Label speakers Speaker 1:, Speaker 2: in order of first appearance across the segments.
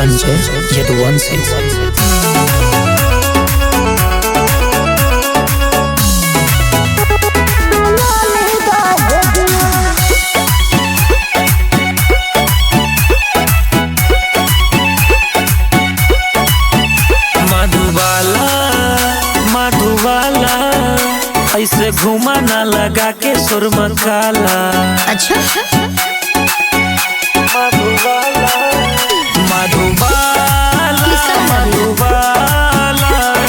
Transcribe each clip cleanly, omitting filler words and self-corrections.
Speaker 1: संजय यदुवंशी।
Speaker 2: मधुबाला ऐसे घुमा ना लगा के सुरमा काला।
Speaker 3: अच्छा
Speaker 2: मधुबाला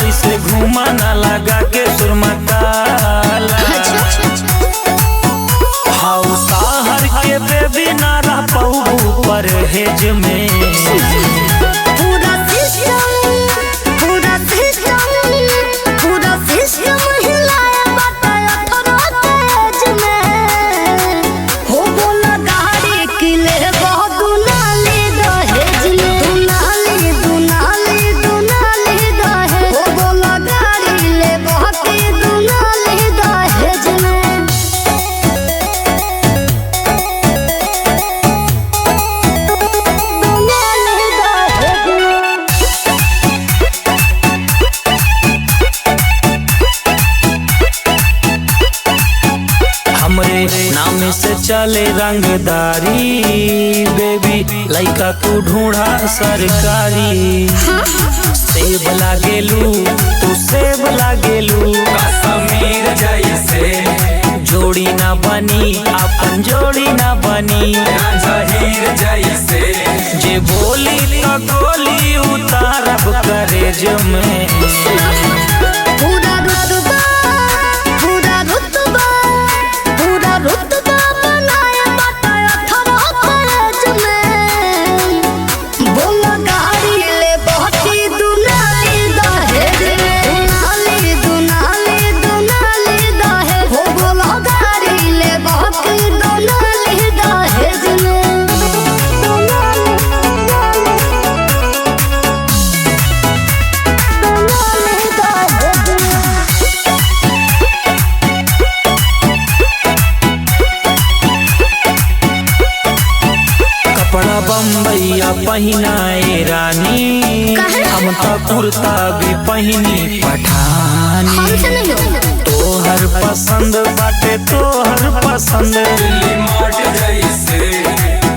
Speaker 2: ऐसे घुमा ना लगा के सुरमा काला। हौसा हर के बेबी ना रह पाऊ परहेज में। नाम से चले रंगदारी बेबी लइका तू ढूंढा सरकारी। सेब लागेलू तू सेब लागेलू कश्मीर जैसे। जोड़ी ना बनी अपन जोड़ी ना बनी जहीर जैसे। जे बोली तो गोली उतारब करेज में। बम्बैया पहिनाए रानी हम तो कुर्ता भी पहिनी पठानी। तोहर पसंद बाटे तोहर पसंद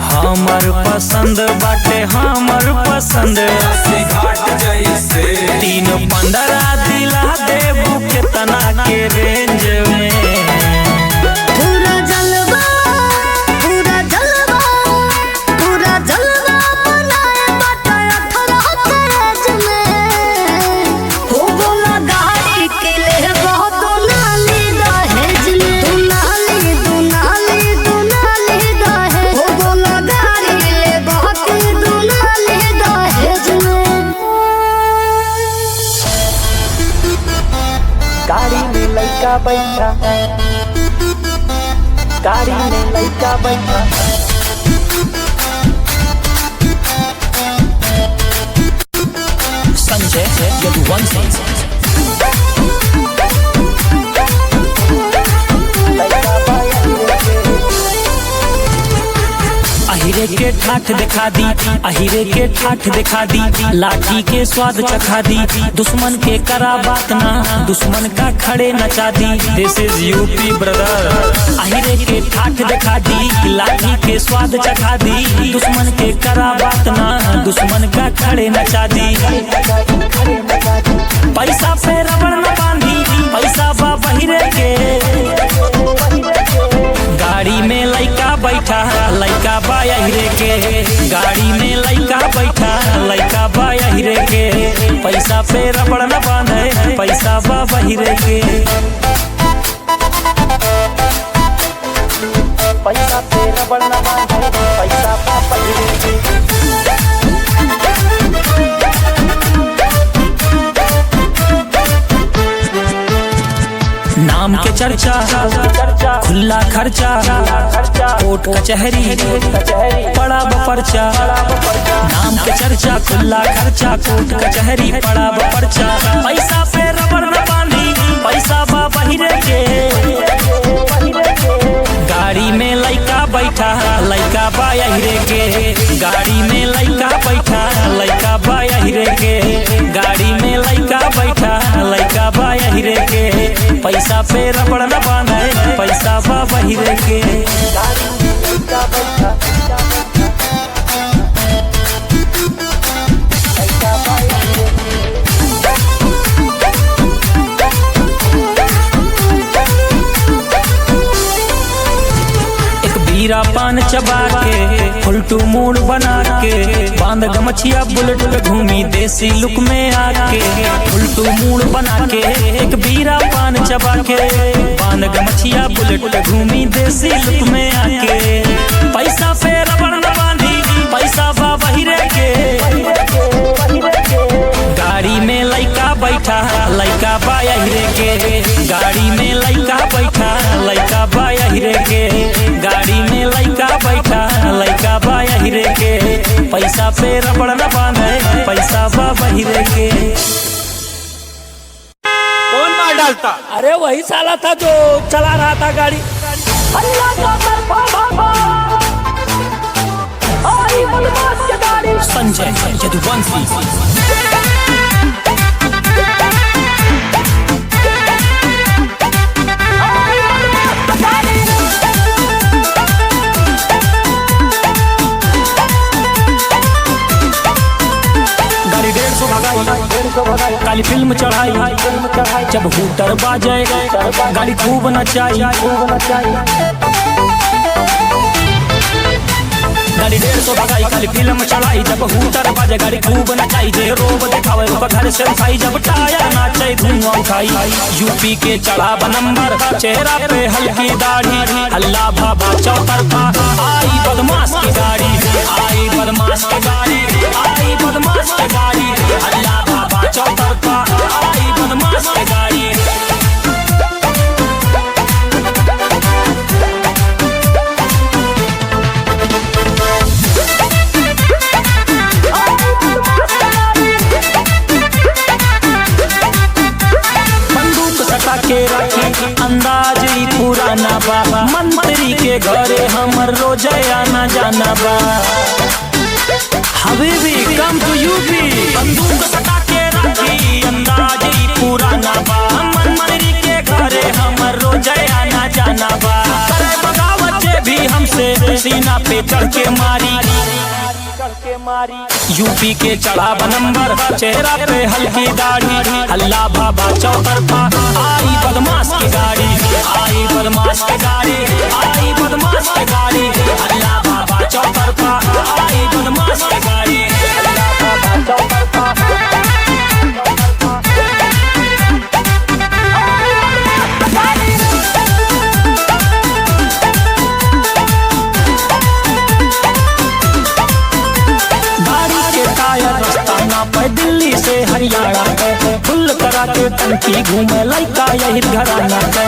Speaker 2: हमर पसंद बाटे हमर पसंद। 3-15 दिला देबू केतना के रेंज में।
Speaker 1: गाड़ी में लइका बैठा गाड़ी में लइका बैठा। संजय यदुवंशी।
Speaker 2: अहिरे के ठाठ दिखा दी अहिरे के ठाठ दिखा दी। लाठी के स्वाद चखा दी दुश्मन के करा बात ना दुश्मन का खड़े नचा दी। दिस इज यूपी ब्रदर। अहिरे के ठाठ दिखा दी लाठी के स्वाद चखा दी। दुश्मन के करा बात ना दुश्मन का खड़े नचा दी। पैसा पे रबड़ न बांधी पैसा बा बहिरे के। गाड़ी में लइका बैठा लइका बा अहिरे के। गाड़ी में लइका बैठा लइका बा अहिरे के। पैसा पे रबड़ न बांधे पैसा बा बहिरे के।
Speaker 1: पैसा पे रबड़ न बांधे पैसा बा बहिरे के।
Speaker 2: नाम के चर्चा खुला खर्चा कोर्ट कचहरी पड़ा पर्चा। नाम के चर्चा खुला खर्चा कोर्ट कचहरी पड़ा पर्चा। पैसा पे रबड़ न बांधी पैसा बा बहिरे के। गाड़ी में लइका बैठा लइका बा अहिरे के। गाड़ी में लइका बैठा लइका यहिरे के, गाड़ी में लइका बैठा लइका बा यहिरे के, पैसा पे रबड़ न बांधे पैसा बा बहिरे के। हीरा पान चबा के फुलटू मूड बना के, बांध गमछिया बुलेट पे घूमी देसी लुक में आके, फुलटू मूड बना के एक बीरा पान चबा के, बांध गमछिया बुलेट पे घूमी देसी लुक में आके, पैसा पे रबड़ न बांधी पैसा बा बहिरे के, गाड़ी में लइका बैठा लइका बा यहिरे के, गाड़ी में लइका बैठा लइका बा यहिरे के, गाड़ी में लइका बैठा लइका बा यहिरे के, पैसा पे रबड़ न बांधे पैसा बा बहिरे के।
Speaker 3: कौन मार डालता?
Speaker 4: अरे वही साला था जो चला रहा था गाड़ी।
Speaker 2: संजय यदुवंशी काली फिल्म चढ़ाई जब हूटर बाजे गाड़ी खूब नचाई, गाड़ी 150 भगाई काली फिल्म चढ़ाई जब हूटर बाजे गाड़ी खूब नचाई, जे रोब दिखावे घर से उठाई जब टायर नाचे धुआं उठाई, यूपी के चढ़ा नंबर चेहरा पे हल्की दाढ़ी, अल्लाह बाबा चौतरफा आई बदमाश की गाड़ी, आई बदमाश की गाड़ी, आई बदमाश की गाड़ी, अल्लाह बाबा चौतरफा आई बदमाश की गाड़ी। के रखी अंदाज ही पुराना बा, मंत्री के घरे हमर रोज आना जाना बा, हबीबी कम टू यूपी। बंदूक सटा के रखी अंदाज ही पुराना बा, मंत्री के घरे हमर रोज आना जाना बा, करे बगावत जे भी हमसे सीना पे चढ़ के मारी, यूपी के चढ़ा नंबर चेहरा पे हल्की दाढ़ी, अल्लाह बाबा चौतरफा आई बदमाश की गाड़ी, आई बदमाश की गाड़ी, आई बदमाश की गाड़ी, अल्लाह बाबा चौतरफा आई बदमाश की गाड़ी, अल्लाह बाबा चौतरफा। दिल्ली से हरियाणा पे फुल करा के टंकी घूमे लइका यही घराना पे,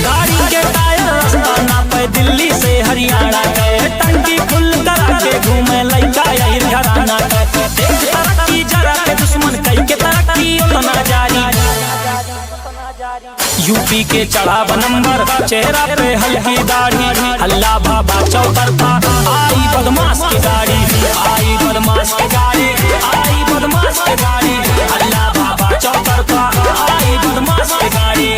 Speaker 2: गाड़ी के टायर रास्ता ना पे दिल्ली से हरियाणा पे टंकी फुल करा के घूमे लइका यही घराना पे, देख तरक्की जरा के दुश्मन कई के तरक्की उतना जारी, यूपी के चढ़ा नंबर चेहरा पे हल्की दाढ़ी, अल्लाह बाबा चौतरफा आई बदमाश की गाड़ी, आई बदमाश की गाड़ी, आई बदमाश की गाड़ी, अल्लाह बाबा चौतरफा आई बदमाश की गाड़ी,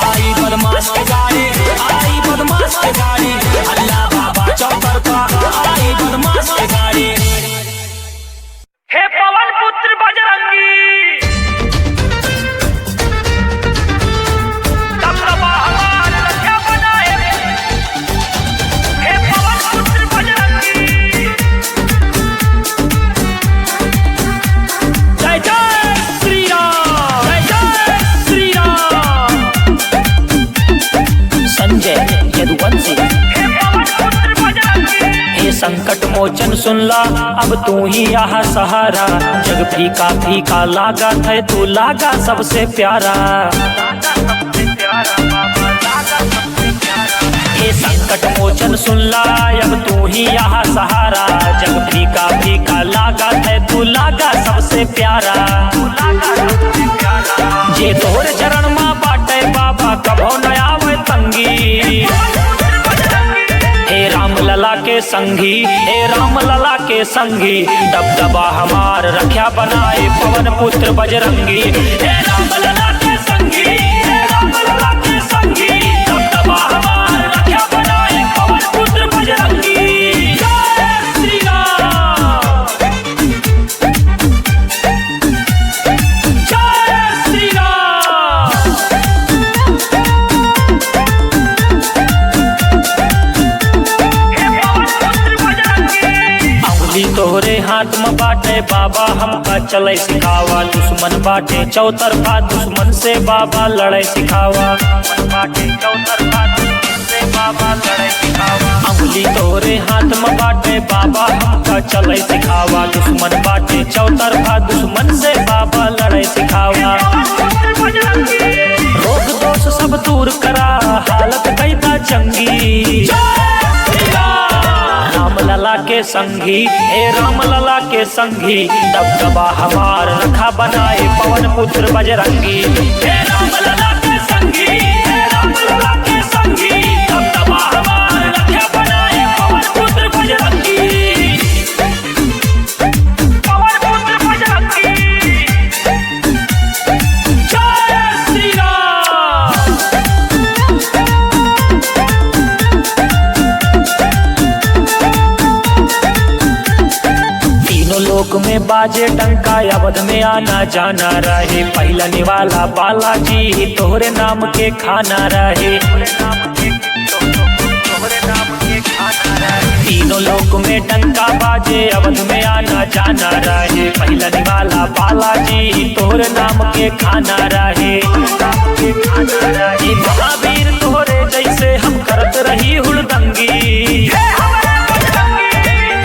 Speaker 2: आई बदमाश की गाड़ी, आई बदमाश की गाड़ी, अल्लाह बाबा चौतरफा आई बदमाश की गाड़ी।
Speaker 5: हे पवन पुत्र बजरंगी
Speaker 2: संकट मोचन सुनला अब तू ही यहाँ सहारा, जग फीका फीका लागा है तू लागा सबसे प्यारा, ये संकट मोचन सुनला अब तू ही यहाँ सहारा, जग फीका फीका लागा है तू लागा सबसे प्यारा, जे तोर चरण माँ बाटे बाबा कभो न आवे तंगी, हे राम लला संगी, हे राम लला के संगी, दबदबा हमार रख्या बनाए पवन पुत्र बजरंगी। हे राम लला के संगी, हे राम लला के संगी, दबदबा हमार रख्या बनाए पवन पुत्र बजरंगी। जय श्री राम, जय श्री राम। अंगुली तोहरे हाथ में बाटे बाबा, हमका चले सिखावा। दुश्मन बाटे चौतरफा, दुश्मन से बाबा लड़े सिखावा। दुश्मन बाटे चौतरफा, दुश्मन से बाबा लड़े सिखावा। अंगुली तोहरे हाथ में बाटे बाबा, हमका चले सिखावा। दुश्मन बाटे चौतरफा, दुश्मन से बाबा लड़े सिखावा। रोग दोष सब दूर करा, हालत कैदा चंगी। राम लला के संगी, हे राम लला के संगी, दबदबा हमार रखा बनाए पवन पुत्र बजरंगी। हे राम लला के संगी, हे राम लला के संगी, दबदबा हमार रखा बनाए पवन पुत्र बजरंगी। पवन पुत्र बजरंगी। जय श्री राम। लोक में बाजे टंका, अवध में आना जाना रहे। पहला निवाला बालाजी, तोहरे नाम के खाना रहे। तीनों लोक में टंका बाजे, अवध में आना जाना रहे। पहला निवाला बालाजी, तोहरे नाम के खाना रहे। महावीर तोहरे जैसे हम करत रही हुड़दंगी।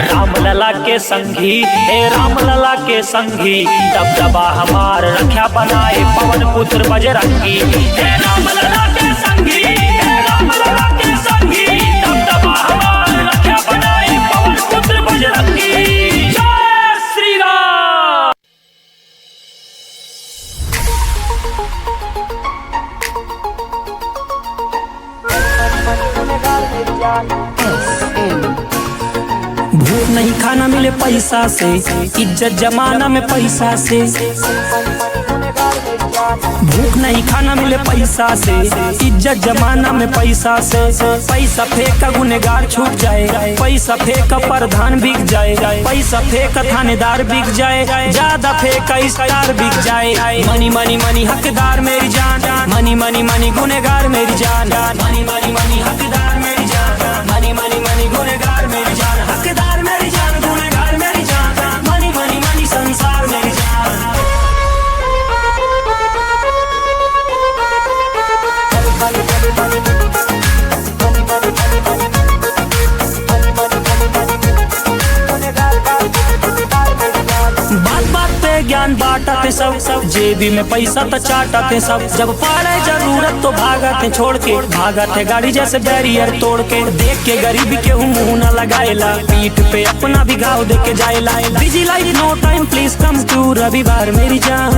Speaker 2: राम लला के संगी, हे राम लला के संगी, दबदबा हमार रख्या बनाए पवन पुत्र बजरंगी। हे राम लला के संगी, हे राम लला के संगी, दबदबा हमार रख्या बनाए पवन पुत्र बजरंगी। जय श्री राम। भूख नहीं खाना मिले पैसा से, इज्जत जमाना में पैसा से। भूख नहीं खाना मिले पैसा से, इज्जत जमाना में पैसा से। पैसा फेंका गुनेगार छूट जाए, पैसा फेंका प्रधान बिक जाए, पैसा फेंका थानेदार बिक जाए, ज्यादा फेंका स्टार बिक जाए। मनी मनी मनी हकदार मेरी जान, मनी मनी मनी गुनेगार मेरी जान, मनी मनी मनी हकदार मेरी जान, मनी मनी मनी गुनेगार मेरी जान, हकदार मेरी जान, गुनेगार मेरी जान, मनी मनी मनी संसार मेरी जान। बात बात पे ज्ञान बांटते सब, जेबी में पैसा तो चाटते सब। जब पड़े जरूरत तो भागते छोड़ के, भागते गाड़ी जैसे बैरियर तोड़ के। देख के गरीबी के मुंह न लगाएला, पीठ पे अपना भी घाव दे के जाएला। Busy life no time please come to रविवार मेरी जान।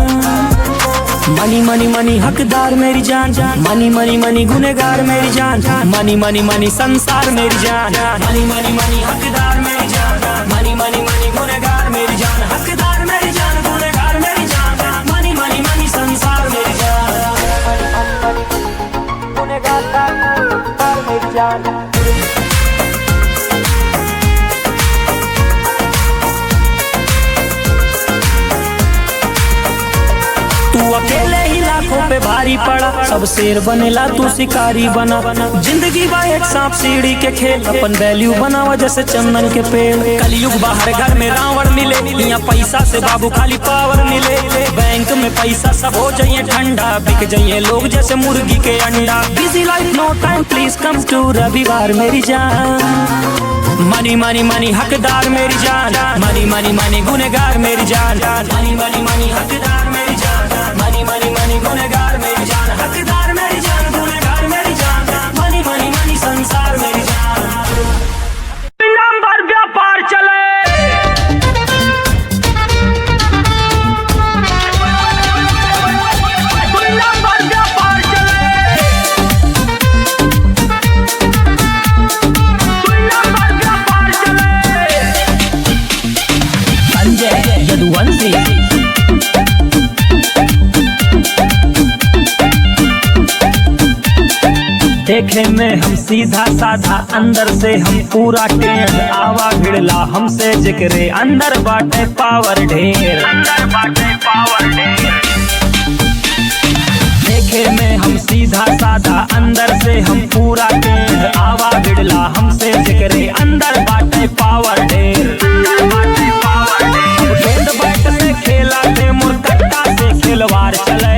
Speaker 2: मनी मनी मनी हकदार मेरी जान, मनी मनी मनी गुनेगार मेरी जान, मनी मनी मनी संसार मेरी जान, मनी मनी मनी हकदार मेरी जान, मनी मनी मनी गुनेगार मेरी जान, हकदार मेरी जान, गुनेगार मेरी जान, मनी मनी मनी संसार मेरी जान।
Speaker 1: गुनेगार मेरी जान।
Speaker 2: तू अकेले ही लाखों पे भारी पड़ा, सब शेर बनेला तू शिकारी बना। जिंदगी बा एक सांप सीढ़ी के खेल, अपन वैल्यू बनावा जैसे चंदन के पेड़। कलयुग बाहर घर में रावण मिले, यहाँ पैसा से बाबू खाली पावर मिले। बैंक में पैसा सब हो जाइए ठंडा, बिक जाइए लोग जैसे मुर्गी के अंडा। Busy life no time please come to रविवार मेरी जान। मनी मनी मनी हकदार मेरी जान, मनी मनी मनी गुनेगार मेरी जान, मनी मनी मनी हकदार मेरी जान, मनी मनी मनी गुनेगार मेरी जान, हकदार मेरी जान, गुनेगार मेरी जान, मनी मनी मनी संसार मेरी जान।
Speaker 5: नंबर व्यापार चले। नंबर व्यापार चले। नंबर व्यापार चले।
Speaker 2: देखे में हम सीधा साधा, अंदर से हम पूरा टेढ़। आवा भिड़ला हमसे जिक्रे, अंदर बाटे पावर ढेर, अंदर बाटे पावर ढेर। देखे में हम सीधा साधा, अंदर से हम पूरा टेढ़। आवा भिड़ला हमसे जिक्रे, अंदर बाटे पावर ढेर, अंदर बाटे पावर ढेर। गेंद बैट से खेला थे, मुरकट्टा से खिलवाड़ चले।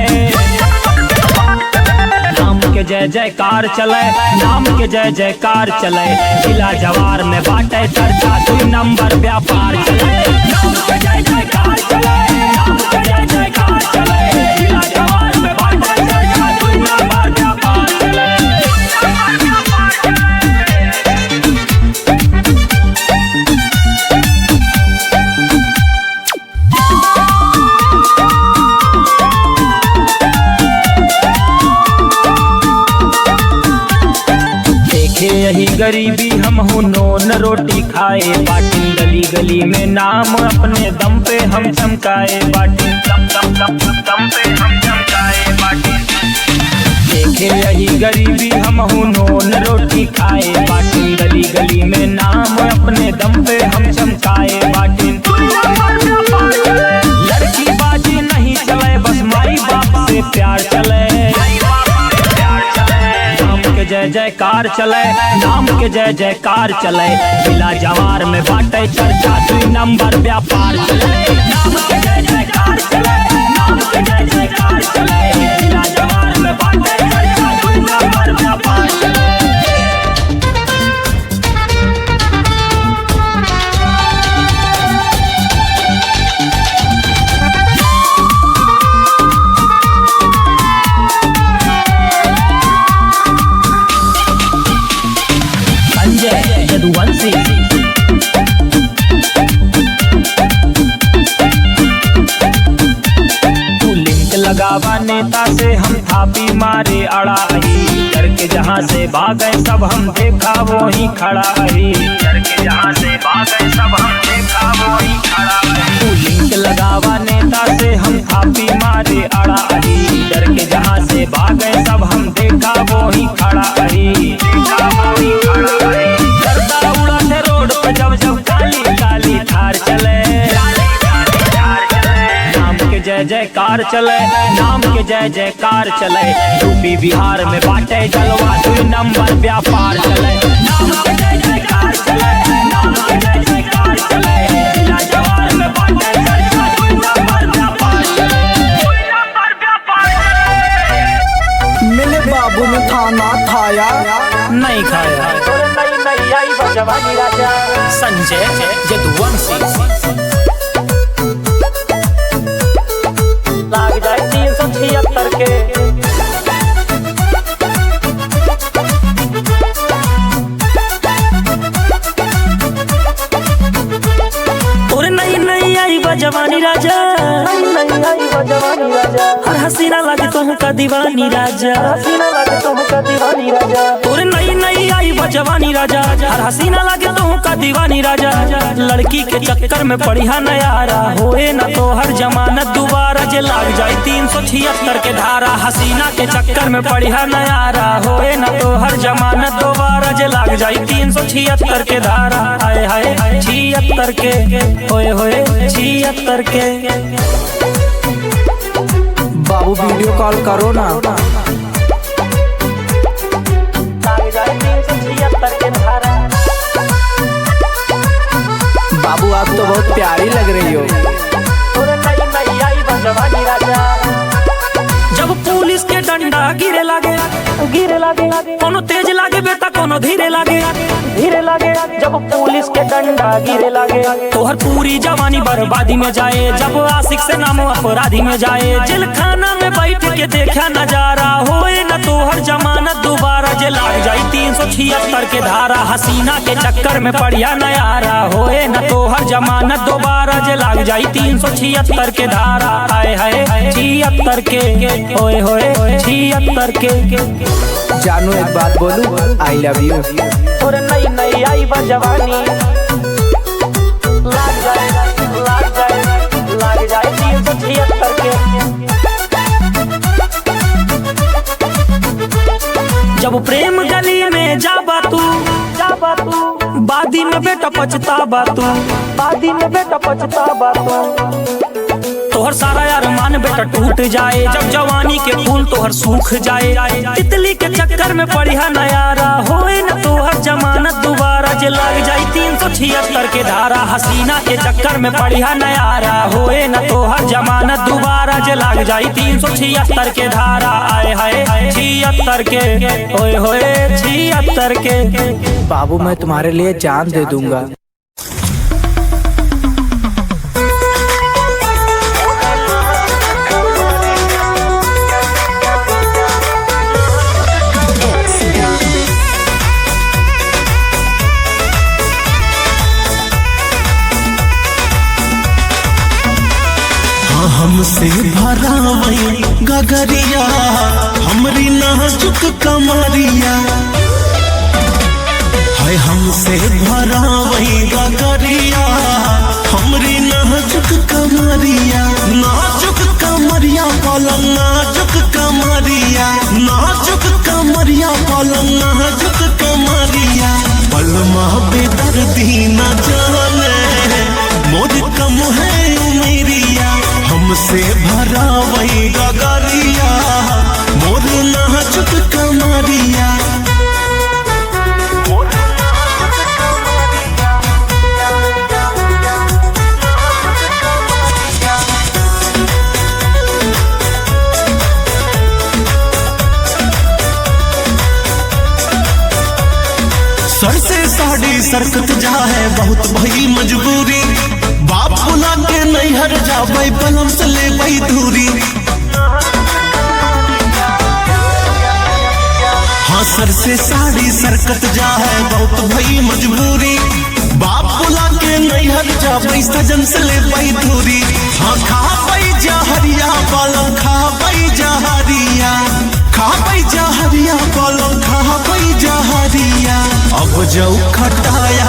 Speaker 2: नाम के जय जयकार चले, नाम के जय जयकार चले। जिला जवार में बाटे चर्चा, 2 नंबर व्यापार चले। नाम के जय जयकार चले, नाम के जय जयकार चले। जिला जवार में बाटे चर्चा, 2 नंबर व्यापार चले। यही गरीबी हम हूँ, नोन रोटी खाए। बाटिन गली गली में नाम, अपने दम पे हम चमकाए। बाटिन दम दम दम दम पे हम चमकाए। बाटिन देखे यही गरीबी हम हूँ, नोन रोटी खाए। बाटिन गली गली में नाम, अपने दम पे हम चमकाए। बाटिन लड़की बाजी नहीं चले, बस माई बाप से प्यार चले। जय जयकार चले, नाम के जय जयकार चले। जिला जवार में बाटे चर्चा, 2 नंबर व्यापार चले। नाम के जय जयकार चले, नाम के जय जयकार चले। जिला जवार में बाटे चर्चा, 2 नंबर व्यापार चले। यदुवंशी तू लिंक लगावा नेता से, हम थापी मारे अड़ाही। डर के जहाँ से भागे सब हम देखा वो ही खड़ा ही। डर के जहाँ से भागे सब हम देखा वो ही खड़ा ही। तू लिंक लगावा नेता से, हम थापी मारे अड़ाही। डर के जहाँ से भागे सब हम देखा वो ही खड़ा ही। देखा वो ही खड़ा ही। रोड पे जब जब काली काली थार चले, नाम के जय जयकार चले, नाम के जय जयकार चले। यूपी बिहार में बाटे जलवा, 2 नंबर व्यापार चले। नाम के जय जयकार चले, नाम के जय जयकार चले। जिला जवार में बाटे चर्चा, 2 नंबर व्यापार चले।
Speaker 1: मेरे बाबू ने खाना खाया
Speaker 2: नहीं खाया।
Speaker 1: नहीं आई जवानी राजा
Speaker 2: संजय यदुवंशी
Speaker 1: लाग जाए 376 के।
Speaker 2: जवानी राजा,
Speaker 1: नहीं आई जवानी राजा।
Speaker 2: हर हसीना लागे तुम का दीवानी राजा,
Speaker 1: हसीना लागे तुम का दीवानी राजा।
Speaker 2: तोरे नई नई आई जवानी राजा, हर हसीना लागे तुम का दीवानी राजा। लड़की के चक्कर में पड़िया नयारा, होए ना तो हर जमानत दोबारा। जे लाग जाए 376 के धारा, हसीना के चक्कर में पड़िया नयारा, होए ना तो हर जमानत दोबारा। जे लाग जाए 376 के धारा, हाय हाय 76 के, होए होए 76 के।
Speaker 1: बाबू वीडियो कॉल करो ना। बाबू आप तो बहुत प्यारी लग रही हो।
Speaker 2: जब पुलिस के डंडा गिरे लागे,
Speaker 1: गिरे लागे,
Speaker 2: कोनो तेज लागे बेटा कोनो धीरे लागे,
Speaker 1: धीरे लागे। जब पुलिस के डंडा गिरे लागे,
Speaker 2: तोहर पूरी जवानी बर्बादी में जाए। जब आशिक से नाम अपराधी में जाए, जेल खाना में बैठ के देखा नजारा, होए न तोहर जमानत दोबारा। जे लाग जाए 376 के धारा, हसीना के चक्कर में पड़िया नयारा, होए न तोहर जमानत दोबारा। जे लाग जाए 376 के धारा, हाय हाय 76 के, होए होए 76 के।
Speaker 1: जानू एक बात बोलूं, आई लव यू।
Speaker 2: और नई नई आई बा जवानी, लाग जाए 376 के। जब प्रेम
Speaker 1: पछतावा तू,
Speaker 2: बादी में बेटा पछतावा तू,
Speaker 1: बादी में बेटा पछतावा तू।
Speaker 2: तोहर सारा अरमान बेटा टूट जाए, जब जवानी के फूल तोहर सूख जाए। तितली के चक्कर में पड़िया नयारा, होए न तोहर जमानत दोबारा। जे लग जाई 376 के धारा, हसीना के चक्कर में पड़िया नयारा, होए न तोहर जमानत दोबारा। जे लग जाई 376 के धारा, आए हाय 76 के, ओए होए 76 के।
Speaker 4: बाबू मैं तुम्हारे लिए जान दे दूंगा।
Speaker 6: हमसे भरा वही गगरिया, हमरी नाजुक कमरिया है। हमसे भरा वही गगरिया, हमरी नाजुक कमरिया। नाजुक कमरिया पलंग, नाजुक कमरिया, नाजुक कमरिया पलंग, नाजुक कमरिया। पलमा बेदर्दी न जाने मोर कम है उमेरिया। हमसे भरा वही गगरिया, मोर नाजुक कमरिया। सर से साड़ी सरकत जा है, बहुत भई मजबूरी। बाप बुला के नहीं हर जाबै, बलम से ले भाई दूरी। हाँ सर से साड़ी सरकत जा है, बहुत भई मजबूरी। बाप बुला के नहीं हर जाबै, सजन से ले भाई दूरी। हाँ खा भाई जहरिया बलम, खा भाई जहरिया, खा भाई जहरिया बलम, खा भाई जहरिया। अब जाऊ खटाया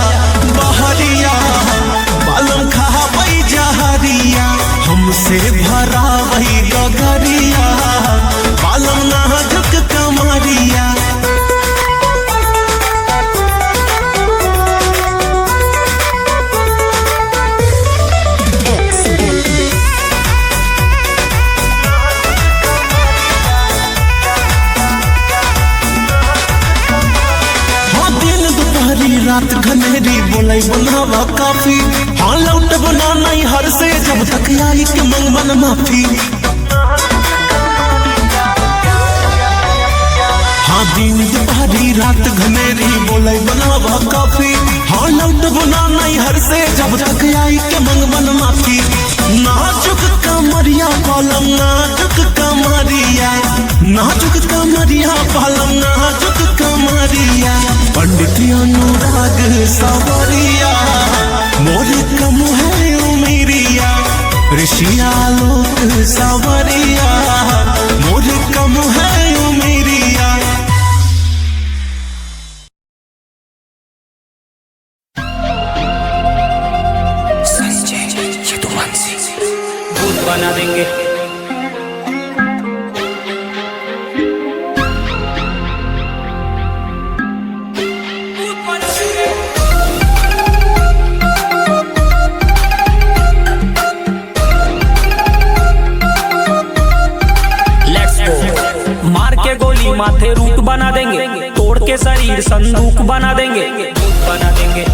Speaker 6: बहरिया, बलम खा भाई जहरिया। हमसे भरा वही गगरिया, बलम नाजुक कमरिया। रात घनेरी बोलाई बनावा काफी, हाँ लौट बना नहीं हर से, जब तक आई के मंगवन माफी। हाँ दिन दोपहरी रात घनेरी बोलाई बनावा काफी, हाँ लौट बना नहीं हर से, जब तक आई के मंगवन माफी। नाजुक कमरिया पलम, नाजुक कमरिया, नाजुक कमरिया पलम, नाजुक कमरिया। पंडित अनुराग सवरिया, मोर कम है उमेरिया। ऋषिया लोक सवरिया, मोर कम है उमेरिया।
Speaker 2: भूत बना देंगे। मार के गोली माथे रूट बना देंगे, तोड़ के शरीर संदूक बना देंगे, भूत बना देंगे।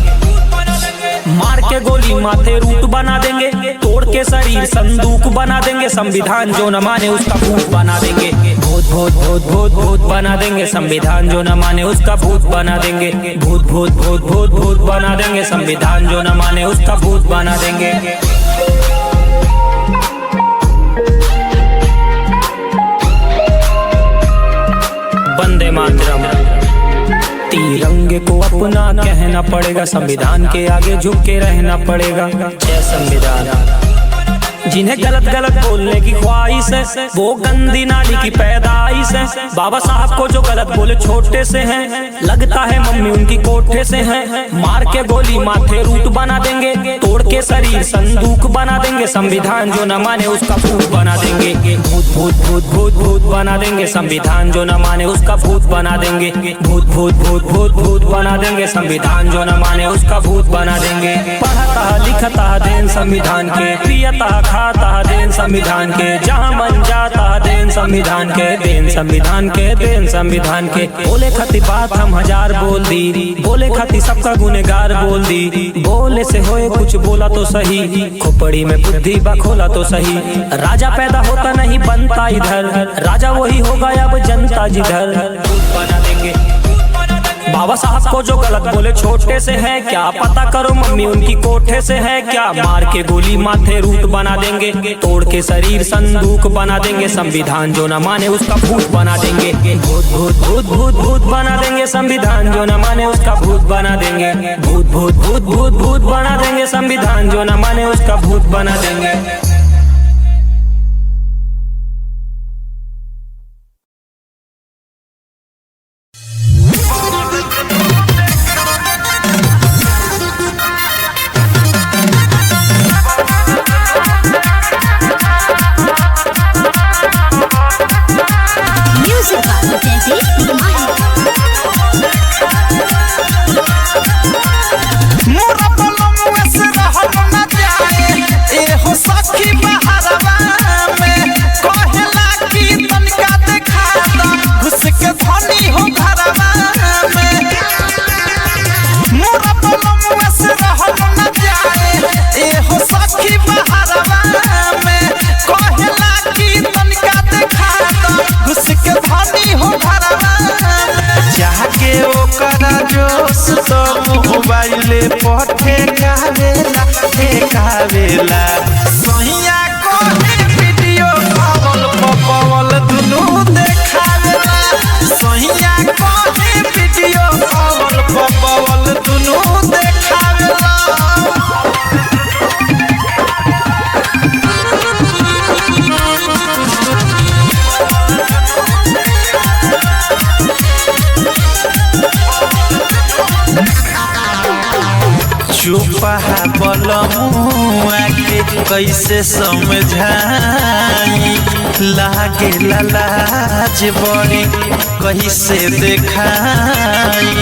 Speaker 2: मार के गोली माथे रूट बना देंगे, तोड़ के शरीर संदूक बना देंगे। संविधान जो न माने उसका भूत बना देंगे, भूत भूत भूत भूत भूत बना देंगे। संविधान जो न माने उसका भूत बना देंगे, भूत भूत भूत भूत भूत बना देंगे। संविधान जो न माने उसका भूत बना देंगे। वंदे मातरम। तिरंगे को अपना कहना पड़ेगा, संविधान के आगे झुक के रहना पड़ेगा। जय संविधान। जिन्हें गलत गलत बोलने की ख्वाहिश है, वो गंदी नाली की पैदाइश है। बाबा साहब को जो गलत बोले छोटे से हैं, लगता है मम्मी उनकी कोठे से हैं। मार के गोली माथे रूट बना देंगे, तोड़ के शरीर संदूक बना देंगे। संविधान जो न माने उसका भूत बना देंगे, भूत भूत भूत भूत भूत बना देंगे संविधान जो न माने उसका भूत बना देंगे। भूत भूत भूत भूत भूत बना देंगे संविधान जो न माने उसका भूत बना देंगे। पढ़ता लिखता देन संविधान के, पियता खाता देन संविधान के, जहाँ मन जाता देन संविधान के, देन संविधान के, देन संविधान के। बोले खाती बात हम हजार बोल दी, बोले खाती सबका गुनेगार बोल दी। बोले से होए कुछ बोला तो सही, खोपड़ी में बुद्धि बखोला तो सही। राजा पैदा होता नहीं बनता इधर, राजा वही होगा अब जनता जिधर। बना देंगे बाबा साहब को जो गलत बोले छोटे से है क्या, पता करो मम्मी उनकी कोठे से है क्या। मार के गोली माथे रूट बना देंगे, तोड़ के शरीर संदूक बना देंगे। संविधान जो न माने उसका भूत बना देंगे। भूत भूत भूत भूत भूत बना देंगे संविधान जो न माने उसका भूत बना देंगे। भूत भूत भूत भूत भूत बना देंगे संविधान जो न माने उसका भूत बना देंगे।
Speaker 6: मोबाइले पर ठेकावेला ठेकावेला सहिया कोहे वीडियो कॉल पपवल दुनु देखावेला। सहिया कोहे वीडियो कॉल पपवल दुनु देखावेला। चुपा बलमुआ के कैसे समझाई, लागे लाज बड़ी कैसे देखाई।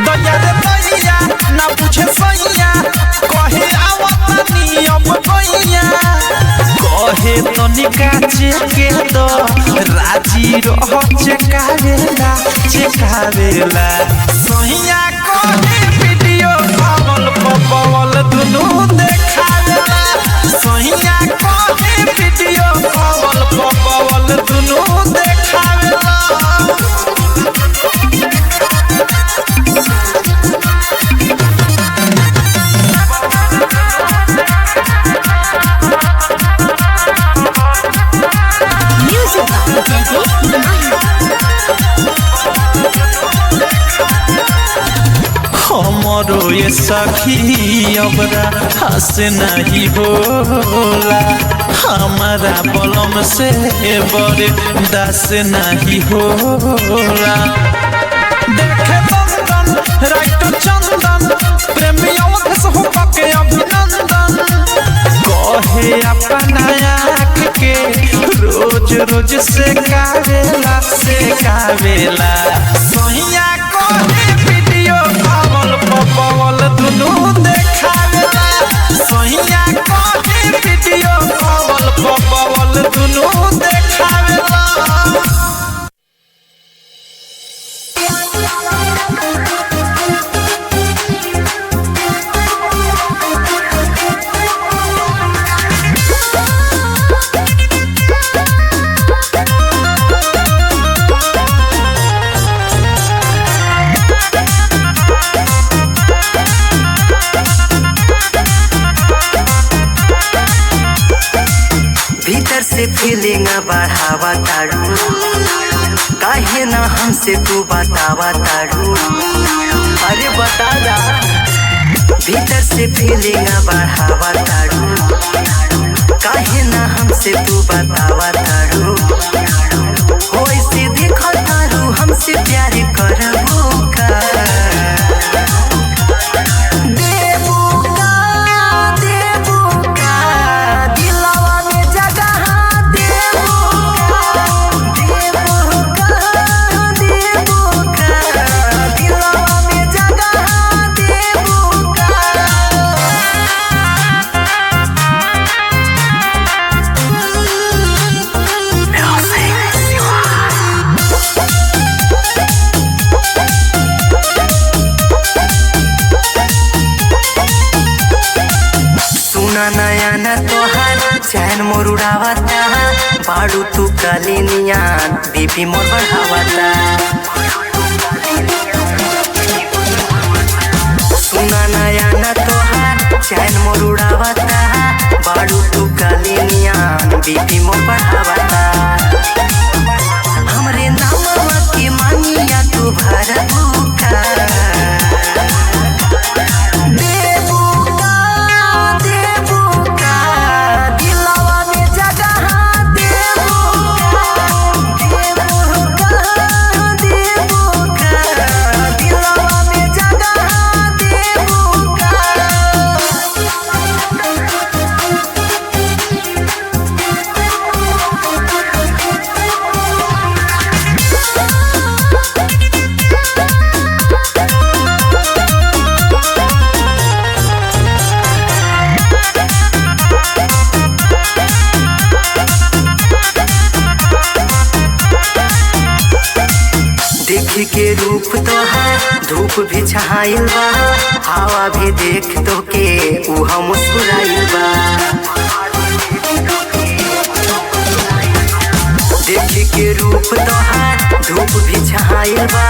Speaker 6: दैया रे दैया ना पूछे सैया, कहे आवतनी अब गैया। कहे तनिका चेके दो राजी रह चेकावेला चेकावेला। सैया कहे वीडियो कॉल पपवल दुनु देखावेला। सैया कहे वीडियो कॉल पपवल दुनु देखावेला। हमरो ये सखी अबरा हंस नहीं होला, हमारा बलम से बड़े दास नहीं होला। देखे बंदन राइट चंदन प्रेमी अवधेश हो के अभिनंदन। कहे अपना आँख के रोज रोज से कावेला से कावेला। सैया कहे वीडियो कॉल पपवल दुनु देखावेला। सैया कहे वीडियो कॉल पपवल दुनु देखावेला।
Speaker 7: से फीलिंग बढ़ावा तारू, काहे ना हमसे तू बतावा तारू। अरे बता दा, भीतर से फीलिंग बढ़ावा तारू, काहे ना हमसे तू बतावा तारू। हो ऐसे देखो तारू हमसे प्यार करबो का। देबो का दिलवा में जगह देबो बाड़ू तू कालिनिया बीपी मोर बढ़ावता सुना नया न तोहार चैन मोर उड़ावता बाड़ू तू कालिनिया बीपी मोर बढ़ावता हमरे नामवा के मानिया तू भरबुका के रूप तोहार धूप भी छाइल बा हवा भी देख तो के उहा मुस्कुराइल बा देख के रूप तोहार धूप भी छाइल बा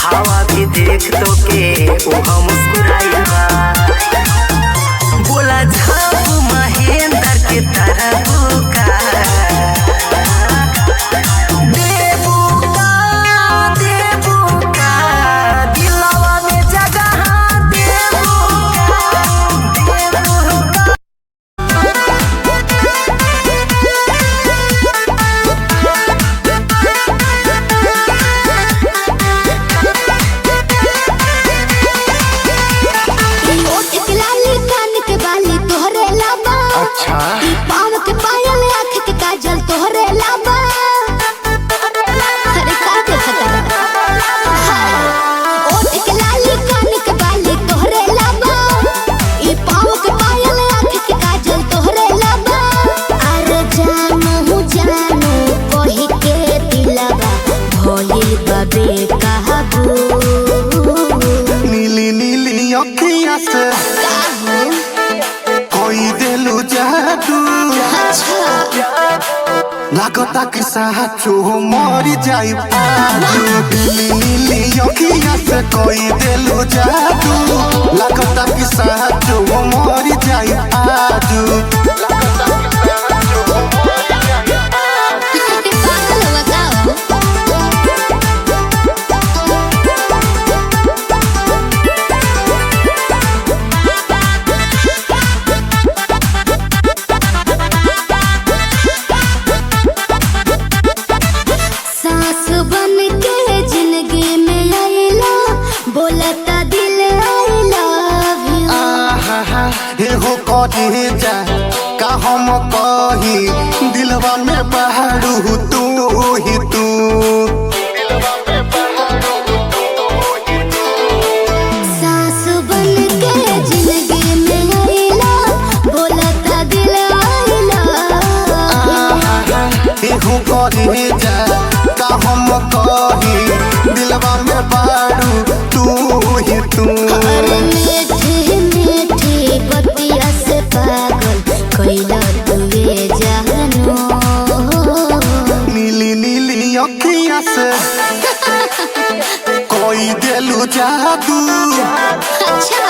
Speaker 7: हवा भी देख तो के उहा मुस्कुराइल बा बोला झाप महेंद्र के तरह बुका
Speaker 6: नीली नीली अखियाँ से कोई दिलु जादू लागता कि साचो मरी जाई आजू नीली नीली अखियाँ से कोई दिलु जादू लागता कि साचो मरी जाई आजू कहे जा का हम कही दिलवा में बहारू तू ही तू
Speaker 8: सास बन के जिंदगी में आइला बोलता दिल आइला
Speaker 6: एहो कहे जा का हम कही दिलवा में बहारू तू ही तू
Speaker 8: बतिया से पागल कोइला तुवे जानो
Speaker 6: नीली नीली अखियाँ से कोई दिलु जादू
Speaker 8: अच्छा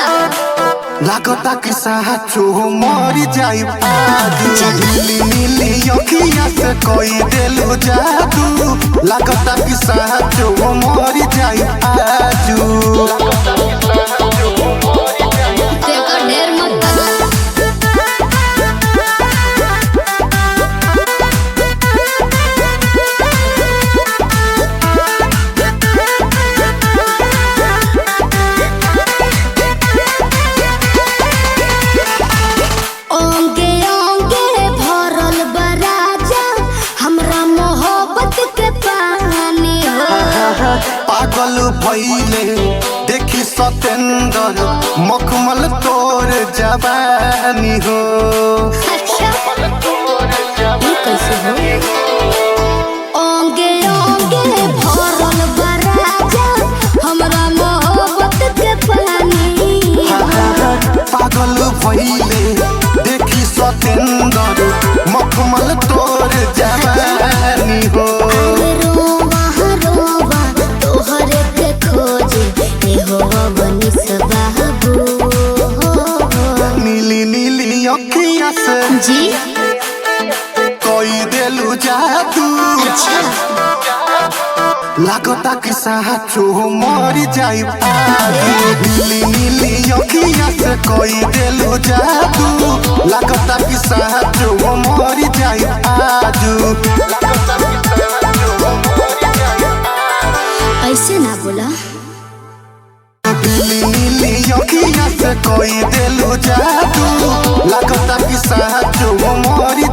Speaker 6: लागता कि साचो मरी जाई आजू नीली नीली अखियाँ से कोई दिलु जादू लागता कि साचो मरी जाई आजू पागल भइले देखी सतेंद्र मखमल तोर जवानी हो
Speaker 8: अच्छा ये कैसे हो ओंगे ओंगे भरल बराजा हमरा मोहब्बत के पानी
Speaker 6: पागल भइले देखी सतेंद्र मखमल तोर जवानी जादू लागता कि साचो मरी जाई नीली नीली अखिया से कोई देलो जादू लागता कि साचो मरी जाई आजू
Speaker 8: ऐसे ना बोला।
Speaker 6: नीली नीली अखिया से कोई देलो जादू लागता कि साचो मरी